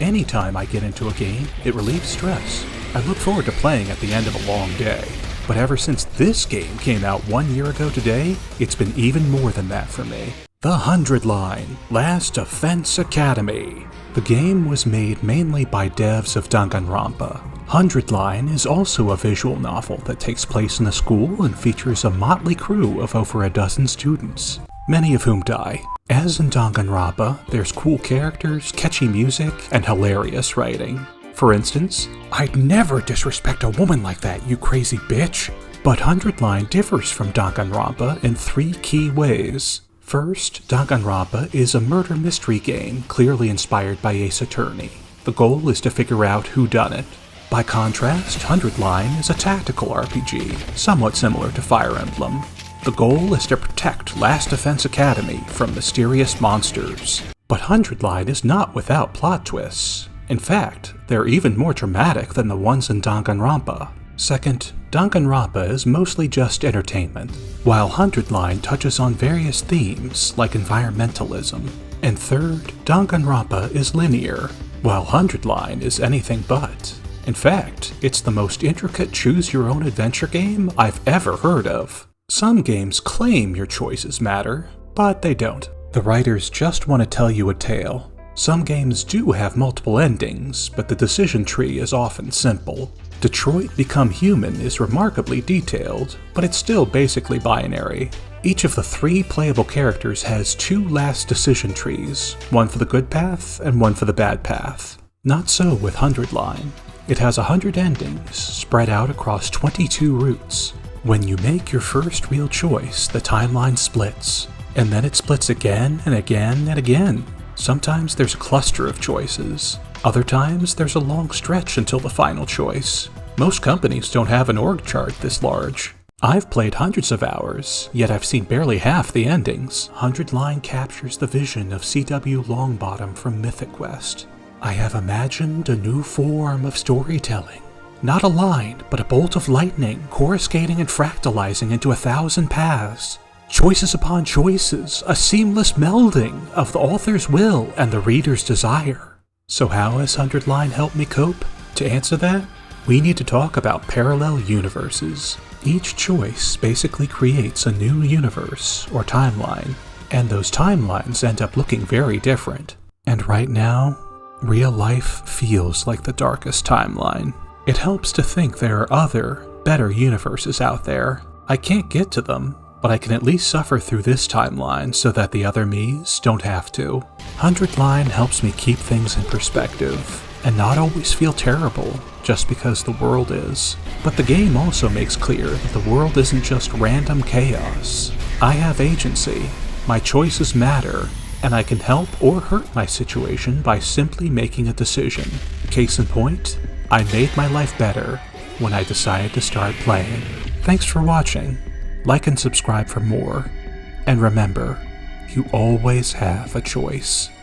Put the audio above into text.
Anytime I get into a game, it relieves stress. I look forward to playing at the end of a long day. But ever since this game came out 1 year ago today, it's been even more than that for me. The 100 Line, Last Defense Academy. The game was made mainly by devs of Danganronpa. 100 Line is also a visual novel that takes place in a school and features a motley crew of over a dozen students, many of whom die. As in Danganronpa, there's cool characters, catchy music, and hilarious writing. For instance, "I'd never disrespect a woman like that, you crazy bitch!" But 100 Line differs from Danganronpa in 3 key ways. First, Danganronpa is a murder mystery game clearly inspired by Ace Attorney. The goal is to figure out who done it. By contrast, 100 Line is a tactical RPG, somewhat similar to Fire Emblem. The goal is to protect Last Defense Academy from mysterious monsters. But 100 Line is not without plot twists. In fact, they're even more dramatic than the ones in Danganronpa. Second, Danganronpa is mostly just entertainment, while 100 Line touches on various themes like environmentalism. And third, Danganronpa is linear, while 100 Line is anything but. In fact, it's the most intricate choose-your-own-adventure game I've ever heard of. Some games claim your choices matter, but they don't. The writers just want to tell you a tale. Some games do have multiple endings, but the decision tree is often simple. Detroit Become Human is remarkably detailed, but it's still basically binary. Each of the 3 playable characters has 2 last decision trees, one for the good path and one for the bad path. Not so with 100 Line. It has 100 endings, spread out across 22 routes. When you make your first real choice, the timeline splits, and then it splits again and again and again. Sometimes there's a cluster of choices. Other times there's a long stretch until the final choice. Most companies don't have an org chart this large. I've played hundreds of hours, yet I've seen barely half the endings. 100 Line captures the vision of C.W. Longbottom from Mythic Quest. I have imagined a new form of storytelling. Not a line, but a bolt of lightning, coruscating and fractalizing into 1,000 paths. Choices upon choices, a seamless melding of the author's will and the reader's desire. So how has 100 Line helped me cope? To answer that, we need to talk about parallel universes. Each choice basically creates a new universe or timeline, and those timelines end up looking very different. And right now, real life feels like the darkest timeline. It helps to think there are other, better universes out there. I can't get to them, but I can at least suffer through this timeline so that the other me's don't have to. 100 Line helps me keep things in perspective, and not always feel terrible just because the world is. But the game also makes clear that the world isn't just random chaos. I have agency, my choices matter, and I can help or hurt my situation by simply making a decision. Case in point, I made my life better when I decided to start playing. Thanks for watching. Like and subscribe for more. And remember, you always have a choice.